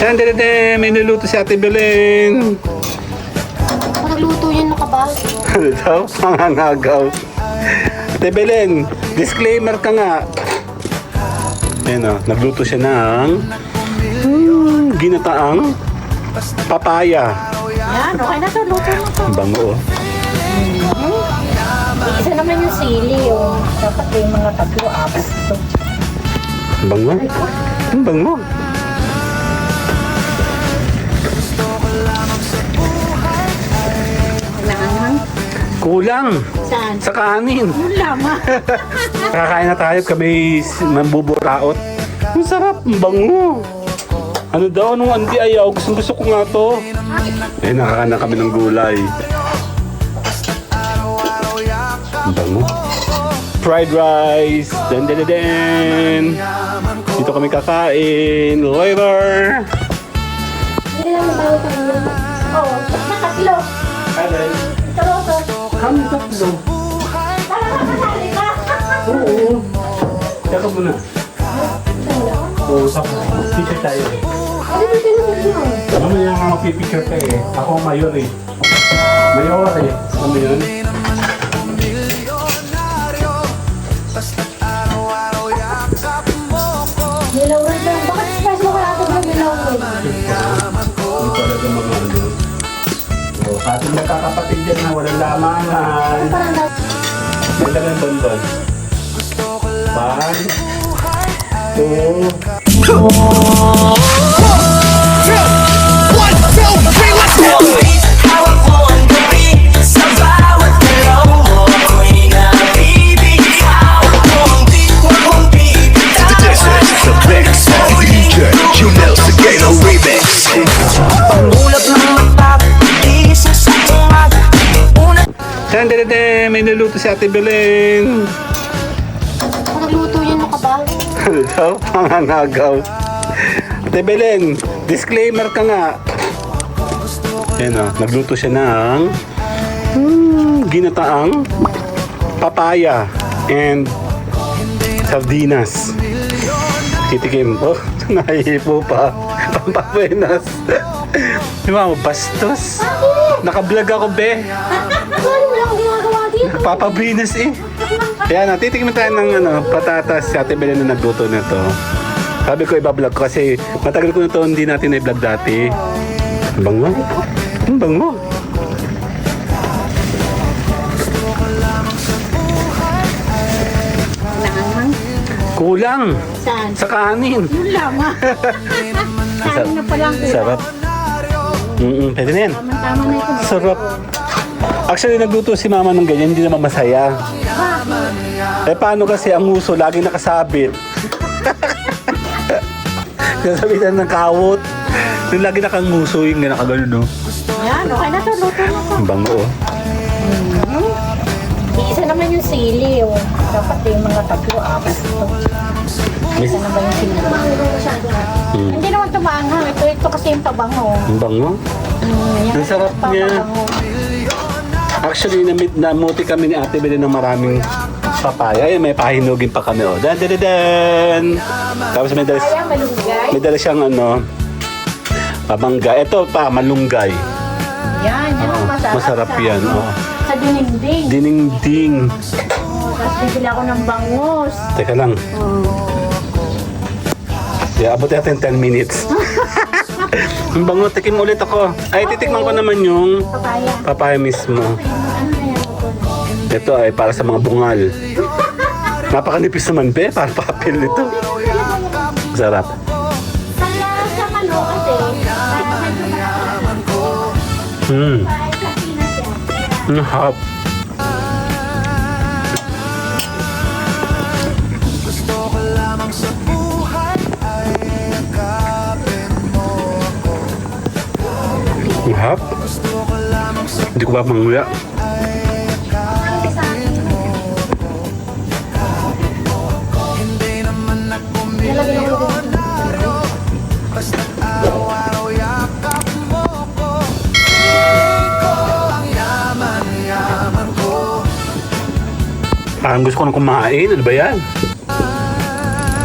Yan, dede, may niluto si Ate Belen. Ako nagluto yan, nakabal. Ano daw? Pangangagaw. Ate Belen, disclaimer ka nga. Ayan o, nagluto siya ng ginataang papaya. Yan, okay na to, luto na to. Ang bango o. Isa naman yung sili, oh. Dapat yung mga tatlo, apat to. Ang bango. Ang bango. Kailangan. Kulang. Saan? Sa kanin. Yung lama. Kakain na tayo, kami mambuburaot. Ang sarap, ang bango. Ano daw, anong andi ayaw? Gusto ko nga to. Eh, nakakain na kami ng gulay. Ang bango. Fried rice. Den den den den. Dito kami kakain. Later. Hindi lang mabawi ka yun. Oo, nakatlo. Alin? Taroto. Kami tatlo. Tara ka kasali ka. Oo. Teka muna. Oo, tapos picture tayo. Ano ba tinutulong? Mamaya nga magpipicture ka eh. Ako ang mayor eh. Mayor eh. Ano yun? Nilawin lang. Bakit special ka natin ba nilawin? Yung talaga mga ano. So, ating magkakapatid dyan na walang lamangan. Parang daw. Ganda ng bonbon. 1, 2, 3, let's go! Dede, may niluto si Ate Belen. Ako nagluto yan, nakabal. Ano daw? Pangangagaw. Ate Belen, disclaimer ka nga. Ayan o, nagluto siya ng ginataang papaya and sardinas. Titikim. Oh, nahihipo pa. Pampabuenas. Di ba mo, bastos? Nakablog ako, be. Ano mo lang ang ginagawa dito? Papabrinas eh. Kaya na, titigman tayo ng patatas si Ate Belen na nagluto nito. Sabi ko ibablog ko kasi matagal ko na ito hindi natin na-vlog dati. Ang bango. Ang bango. Kailangan. Kulang. Saan? Sa kanin. Yung lama. Kain na palang kulang. Sarap. Pwede na yan. Tama na ito. Sarap. Actually, nagluto si mama ng ganyan, hindi naman masaya. Eh, paano kasi ang uso, lagi nakasabit. Nasabitan ng kawot. Yung lagi nakanguso, yung nakagano, no? Yan, okay na to. Luto na to. Ang bango, oh. Isa naman yung sili, oh. Dapat yung mga tatlo, apat to. Isa naman yung sili. Hindi naman ito maanghang. Ito kasi yung tabango. Ang bango. Yan, Ang sarap niya. papabango. Actually, namuti kami ni Ate Belen ng maraming papaya. Ay, may pahinugin pa kami, oh. Dan, dan, dan, dan. Tapos may Kaya malunggay. dala siyang pabangga. Ito pa, malunggay. Yan, yan ang masarap. Masarap yan, oh. Sa dinding. Dininding. Tapos bibili ako ng bangus. Teka lang. Yeah, abot natin 10 minutes. Ang bango, tikim ulit ako. Ay, titikman ko naman yung Papaya. papaya mismo. Ano na yan? Ito ay para sa mga bungal. Napakanipis naman, be. Para papel nito. Sarap. Sa mano kasi, kahit medyo marami. Kahit sa Pinas yan. Ang hap. Ang hap. Hindi ko ba manguya? Nalagyan ako dito. Parang gusto ko nang kumain. Ano ba yan?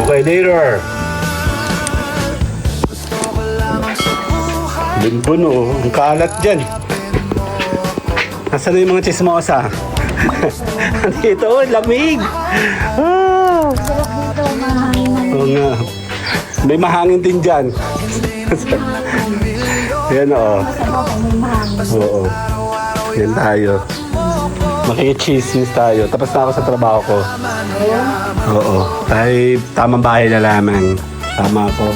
Okay, later. Bunbun oh. Ang kalat dyan. Nasaan na yung mga chismosa? Dito oh, lamig. Ah. Sarap dito, mahangin. Oo nga. May mahangin din dyan. Yan oo. Masama kung may mahangin. Oo. Yan tayo. Makikichismis tayo. Tapos na ako sa trabaho ko. Oo. Ay, tamang bahay na lamang. Tama ako.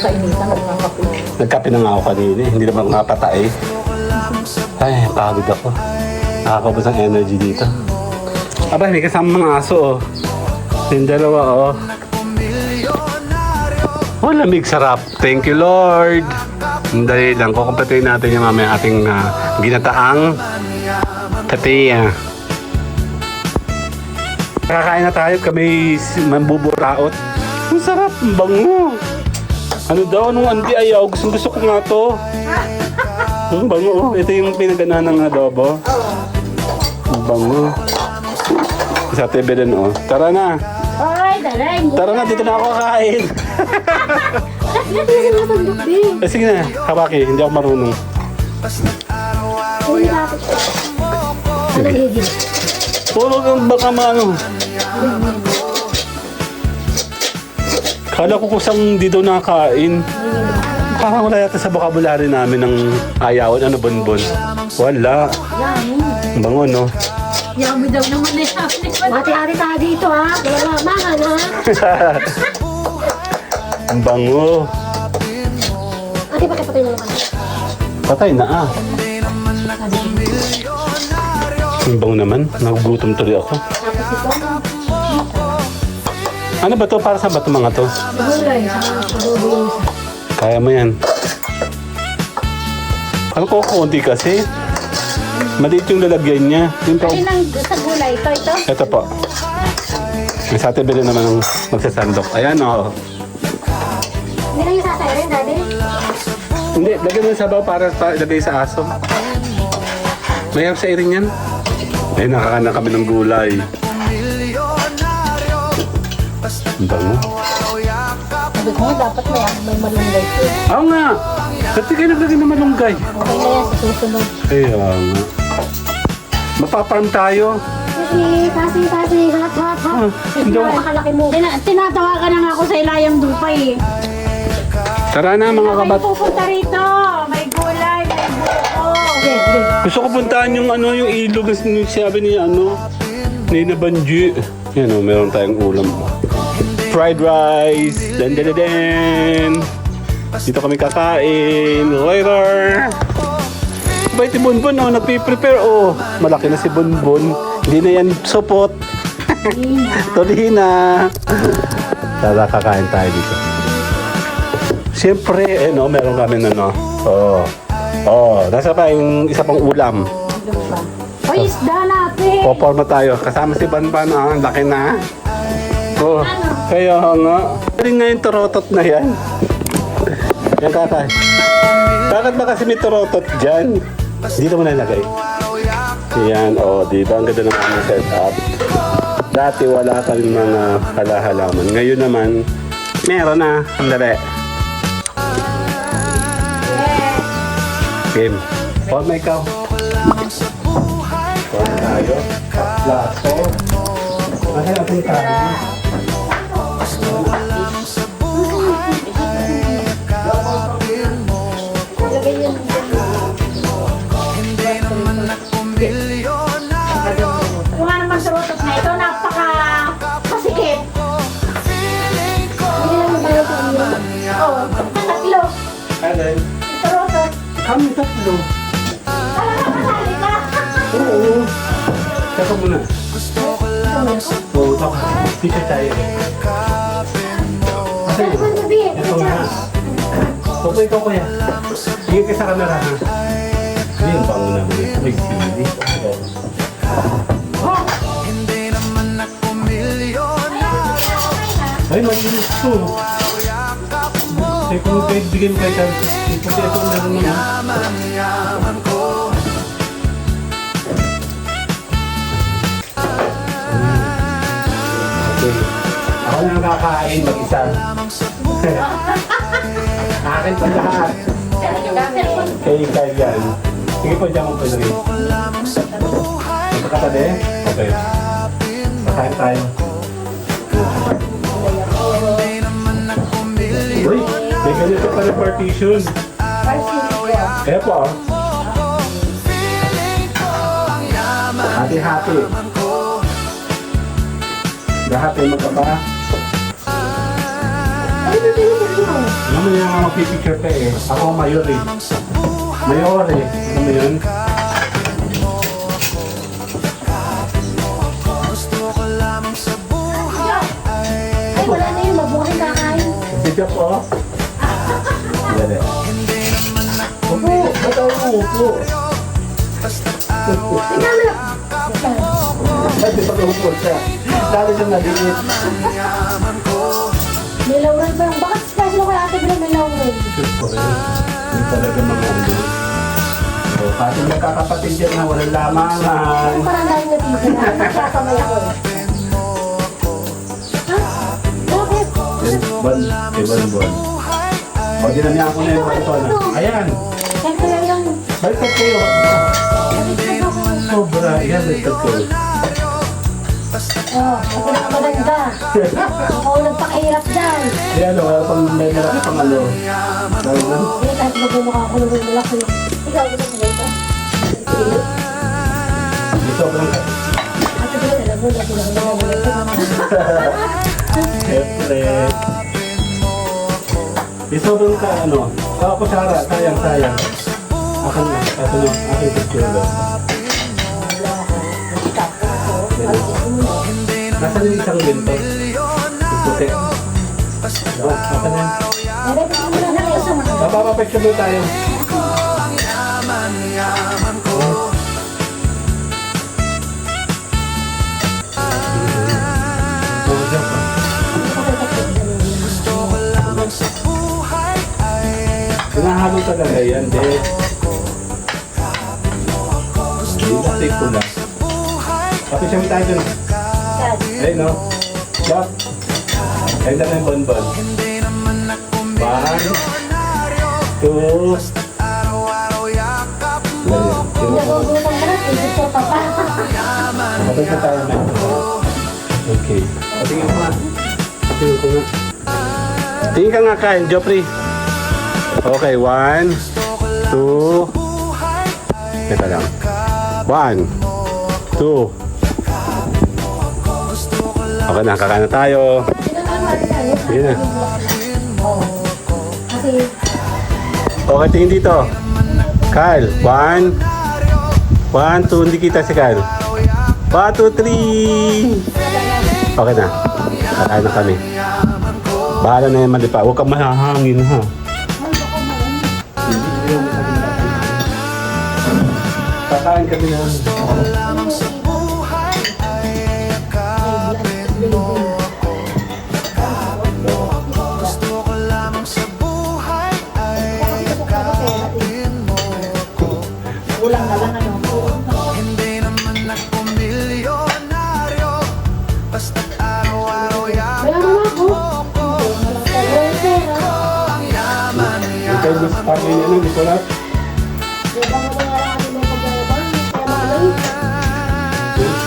Kainitan ng mga kape. Nagkape na nga ako kanina. Hindi naman nga patay. Ay, pagod ako. Nakakaubos ang energy dito. Aba, may kasama mga aso oh. Yung dalawa oh. Oh, lamig, sarap. Thank you, Lord. Dali lang, kukumpletuhin natin yung mamaya ating ginataang tapiya. Kakain na tayo, kami mambuburaot. Ang sarap, ang bango. Ano daw, anong andi ayaw? Gusto ko nga to. Ang bango, oh. Ito yung pinagana ng adobo. Ang bango. Sa TV din, oh. Tara na. Ay, daray. Tara na, dito na ako kakain. Hindi na matandok din. Sige na, hawaki. Hindi ako marunong. Hindi natin. Ano higit? Puro kang baka maano. Kala ko kusang di daw nakakain. Parang wala yata sa vocabulary namin ng ayawan. Ano, bonbon? Wala. Yummy. Ang bango, no? Yummy daw naman na yummy. Mati-ari tayo dito ha. Wala mangan ha. Ang bango. Ate, bakit patay mo naman? Patay na ah. Ang bango naman. Nagugutom tuloy ako. Tapos ito, Ano ba to? Para saan ba ito mga to? gulay sa adobo. Kaya mo yan. Ano ko konti kasi? Maliit yung lalagyan niya. Yung Alin ang sa gulay? Ito? Ito po. May sa atin bilhin naman ng magsasandok. Ayan o. Hindi lang yung sasayarin, daddy? Hindi, lagyan mo yung sabaw para lagay sa aso. Mayroon sa iring yan. Ay, nakakanan kami ng gulay. Ang bango. Sabi ko nga, dapat may malunggay ko. Oo nga. Ba't di kayo naglagay ng malunggay? Okay na yan sa susunod. Kaya nga. Mapaparm tayo. Kasi, hot. Hindi ako- Makalaki mo. Tinatawagan na nga ako sa Ilayang Dupay eh. Tara na mga May kabat. pupunta rito. May gulay, may buko. Okay. Gusto ko puntahan yung ano, yung ilog na sabi ni ano, ni Nabanji. Yan o, meron tayong ulam. Fried rice. Dan. Dito kami kakain. Later. Bait si Bonbon oh, nagpiprepare oh. Malaki na si Bonbon. Hindi na yan supot. Tolina. Tara, kakain tayo dito. Siyempre, no, meron kami na no. Nasa pa yung isa pang ulam. Oy, isda natin. Poporma tayo. Kasama si Banban, ah. Laki na. Oh, kaya nga. Rin nga yung turotot na yan. Yan kakay. Bakit ba kasi may turotot dyan? Dito mo nalagay. Yan, di ba? Ang ganda ng aming setup. Dati wala kang mga halaman. Ngayon naman, meron na. Ang dali. Game. Forma ikaw. Forma tayo. Plato. Ano natin tayo? Lagay yan. Kung ano man sa utot na ito, napaka-pasikip. Hindi lang tayo sa inyo. Oo, tatlo. Alin? Sa utot. Kami tatlo. Kasali ka. Oo. Teka muna. Oo, ito. Teacher tayo. Asa yun? Ano sabi? Ito na. Opo, ikaw kuya. Sige ka sa camera ha. Ano yung bango na mo? May sili. Ay, malinis to. Kasi kung kayo bigyan mo kayo sa puti ito meron naman. Okay. Ako na ang kakain mag-isa. Akin pa lahat. Kaya kayo yan. Sige po, dyan mo po rin. Magkakatabi? Okay. Pakain tayo. Uy, may ganito pa rin partition. Kaya po ah. Hati-hati. Lahat ay magkaba. Mamaya nga magpipicture ka eh. Ako ang mayor eh. Mayor eh. Ano mo yun? Ay, wala na yun. Mabuhay kakain. Sige po. Dali. Upo. Ba't ako upo? Tingnan mo. Ay, di pa upo siya. Dali siya naliit. Nilawran pa yung. Bakit special ko ate Bel nilawran? Shoot ko rin. Hindi talaga mag-ulo. So, kasi magkakapatid yan na walang lamangan. Parang dahil natisa na. Nagkakamay ako eh. Ha? Bakit? Bon. O, dinamihan ko na yung ito na. Ayan. Ito lang yung... Baliktad kayo. Sobra. Ayan, baliktad kayo. Oh, ako na maganda. Ako ang nagpakahirap dyan. Ayan, wala pang may narap pang ano. Dahil na. Eh, kahit magmumukha ako ng malaki. Ikaw, gusto mo ito? Di sobrang ka. Ate Bel, alam mo, lagi lang Siyempre. Di sobrang ka ano. Ako Sara, sayang. Akin na. Ito na. Akin picture daw. Nasaan yung isang ganito? Yung puti. Akin na. Papapapicture mo tayo. Hinahalo talaga yan, de. Take ko lang. Pati siya tayo dun. Ayun, no? Stop. Ayun na yung bonbon. 1, 2. Kapag na tayo na. Okay. Tingin ko nga. Tingin ka nga kain, Joffrey. Okay, 1, 2. Teka lang. 1, 2. Okay na, kakain na tayo. Sige na. Okay, tingin dito. Kyle, 1, 2, hindi kita si Kyle. 1, 2, 3. Okay na. Kakain na kami. Bahala na yung malipa. Huwag kang mahahangin ha. Kakain kami na. Ulang na lang ano. Ikaw gusto pa rin yan, Nicolas?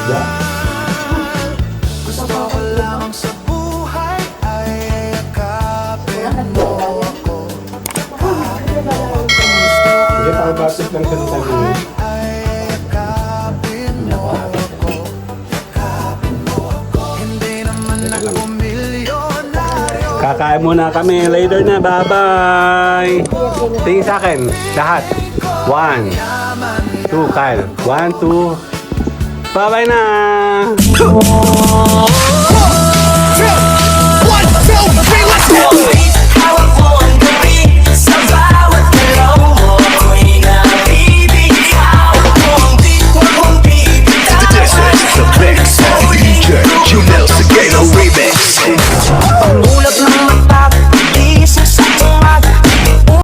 Yeah. Sige, pakabasis lang siya ng tanong. Kakain muna kami. Later na. Bye-bye. Tingin sa akin. Lahat. 1, 2, Kyle. 1, 2. Bye-bye na. 1, 2, 3, let's go!